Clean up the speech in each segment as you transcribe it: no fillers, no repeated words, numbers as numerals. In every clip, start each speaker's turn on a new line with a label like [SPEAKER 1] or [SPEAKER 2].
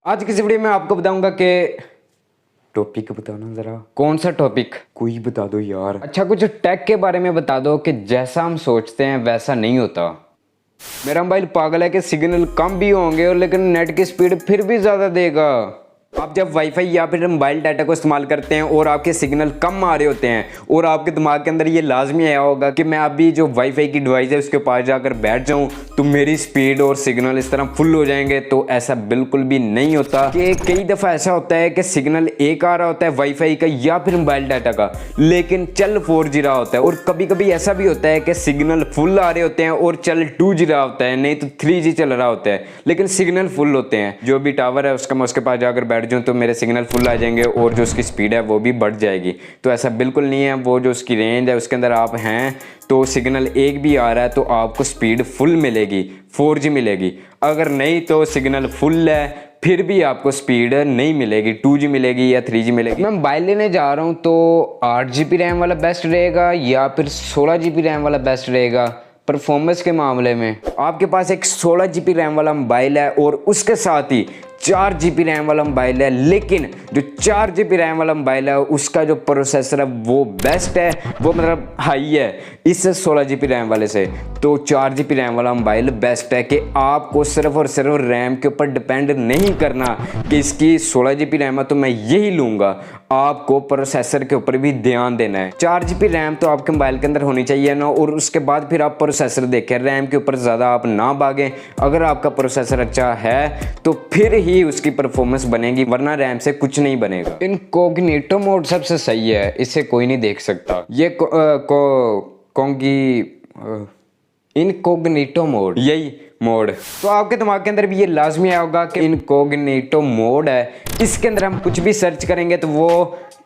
[SPEAKER 1] आज की इस वीडियो में आपको बताऊंगा कि टॉपिक बताना जरा। कौन सा टॉपिक? कोई बता दो यार। अच्छा, कुछ टेक के बारे में बता दो कि जैसा हम सोचते हैं वैसा नहीं होता। मेरा मोबाइल पागल है कि सिग्नल कम भी होंगे और लेकिन नेट की स्पीड फिर भी ज़्यादा देगा। आप जब वाईफाई या फिर मोबाइल डाटा को इस्तेमाल करते हैं और आपके सिग्नल कम आ रहे होते हैं और आपके दिमाग के अंदर ये लाजमी आया होगा कि मैं अभी जो वाईफाई की डिवाइस है उसके पास जाकर बैठ जाऊं तो मेरी स्पीड और सिग्नल इस तरह फुल हो जाएंगे, तो ऐसा बिल्कुल भी नहीं होता। कि कई दफ़ा ऐसा होता है कि सिग्नल एक आ रहा होता है वाईफाई का या फिर मोबाइल डाटा का, लेकिन चल 4G रहा होता है। और कभी कभी ऐसा भी होता है कि सिग्नल फुल आ रहे होते हैं और चल 2G रहा होता है, नहीं तो 3G चल रहा होता है, लेकिन सिग्नल फुल होते हैं। जो भी टावर है उसका मैं उसके पास जाकर बैठ जाऊँ तो मेरे सिग्नल फुल आ जाएंगे और जो उसकी स्पीड है वो भी बढ़ जाएगी। तो ऐसा बिल्कुल नहीं है। वो जो उसकी रेंज है उसके अंदर आप हैं तो सिग्नल एक भी आ रहा है तो आपको स्पीड फुल मिलेगी, 4G मिलेगी। अगर नहीं तो सिग्नल फुल है फिर भी आपको स्पीड नहीं मिलेगी, 2G मिलेगी या 3G मिलेगी। मैं मोबाइल लेने जा रहा हूँ तो 8GB रैम वाला बेस्ट रहेगा या फिर 16GB रैम वाला बेस्ट रहेगा? परफॉर्मेंस के मामले में आपके पास एक 16GB रैम वाला मोबाइल है और उसके साथ ही 4GB रैम वाला मोबाइल है, लेकिन जो 4GB रैम वाला मोबाइल है उसका जो प्रोसेसर है वो बेस्ट है, वो मतलब हाई है इस 16GB रैम वाले से। तो 4GB रैम वाला मोबाइल बेस्ट है कि आपको सिर्फ और सिर्फ रैम के ऊपर डिपेंड नहीं करना कि इसकी 16GB रैम है तो मैं यही लूँगा। आपको प्रोसेसर के ऊपर भी ध्यान देना है। 4GB रैम तो आपके मोबाइल के अंदर होनी चाहिए ना, और उसके बाद फिर आप प्रोसेसर देखें। रैम के ऊपर ज़्यादा आप ना भागें। अगर आपका प्रोसेसर अच्छा है तो फिर ही उसकी परफॉर्मेंस बनेगी, वरना रैम से कुछ नहीं बनेगा। इनकॉग्निटो मोड सबसे सही है, इसे कोई नहीं देख सकता। ये इनकॉग्निटो मोड, यही मोड। तो आपके दिमाग के अंदर भी ये लाजमी आया होगा कि इनकॉग्निटो मोड है, इसके अंदर हम कुछ भी सर्च करेंगे तो वो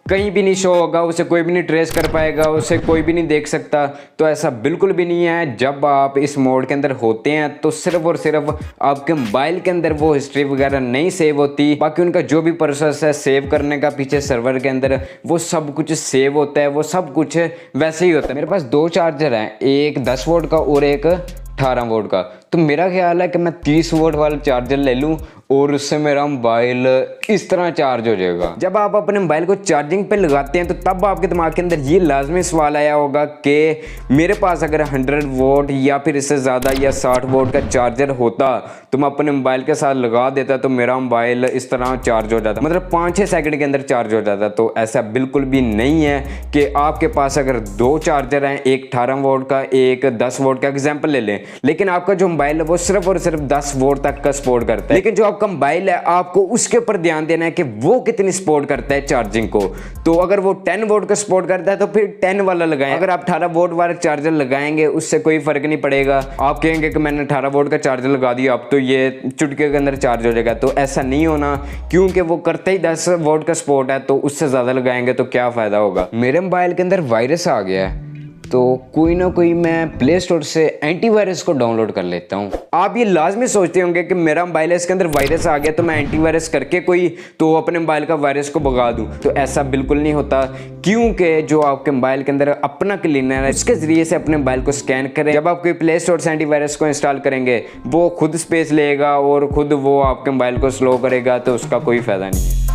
[SPEAKER 1] कहीं भी नहीं शो होगा, उसे कोई भी नहीं ट्रेस कर पाएगा, उसे कोई भी नहीं देख सकता। तो ऐसा बिल्कुल भी नहीं है। जब आप इस मोड के अंदर होते हैं तो सिर्फ और सिर्फ आपके मोबाइल के अंदर वो हिस्ट्री वगैरह नहीं सेव होती, बाकी उनका जो भी प्रोसेस है सेव करने का पीछे सर्वर के अंदर वो सब कुछ सेव होता है, वो सब कुछ वैसे ही होता है। मेरे पास 2 चार्जर हैं, एक 10 वोल्ट का और एक 18 वोल्ट का। तो मेरा ख्याल है कि मैं 30 वोल्ट वाला चार्जर ले लूँ और उससे मेरा मोबाइल इस तरह चार्ज हो जाएगा। जब आप अपने मोबाइल को चार्जिंग पे लगाते हैं तो तब आपके दिमाग के अंदर ये लाजमी सवाल आया होगा कि मेरे पास अगर 100 वोल्ट या फिर इससे ज़्यादा या 60 वोल्ट का चार्जर होता तो मैं अपने मोबाइल के साथ लगा देता तो मेरा मोबाइल इस तरह चार्ज हो जाता, मतलब 5-6 सेकंड के अंदर चार्ज हो जाता। तो ऐसा बिल्कुल भी नहीं है कि आपके पास अगर 2 चार्जर हैं, एक 18 वोल्ट का एक 10 वोल्ट का, एग्जाम्पल ले लें, लेकिन आपका जो मोबाइल है वो सिर्फ और सिर्फ 10 वोल्ट तक का सपोर्ट करता है, लेकिन जो आपका मोबाइल है आपको उसके ऊपर ध्यान देना है कि वो कितनी सपोर्ट करता है चार्जिंग को। तो अगर वो 10 वोल्ट का सपोर्ट करता है तो फिर 10 वाला लगाएं। अगर आप 18 वोल्ट वाला चार्जर लगाएंगे उससे कोई फर्क नहीं पड़ेगा। आप कहेंगे कि मैंने 18 वोल्ट का चार्जर लगा दिया अब तो ये चुटकी के अंदर चार्ज हो जाएगा, तो ऐसा नहीं होना, क्योंकि वो करते ही 10 वोल्ट का सपोर्ट है तो उससे ज़्यादा लगाएंगे तो क्या फ़ायदा होगा। मेरे मोबाइल के अंदर वायरस आ गया है तो कोई ना कोई मैं प्ले स्टोर से एंटीवायरस को डाउनलोड कर लेता हूँ। आप ये लाजमी सोचते होंगे कि मेरा मोबाइल है इसके अंदर वायरस आ गया तो मैं एंटीवायरस करके कोई तो अपने मोबाइल का वायरस को भगा दूँ, तो ऐसा बिल्कुल नहीं होता। क्योंकि जो आपके मोबाइल के अंदर अपना क्लीनर है उसके ज़रिए से अपने मोबाइल को स्कैन करें। जब आप कोई प्ले स्टोर से एंटीवायरस को इंस्टॉल करेंगे वो खुद स्पेस लेगा और खुद वो आपके मोबाइल को स्लो करेगा, तो उसका कोई फ़ायदा नहीं है।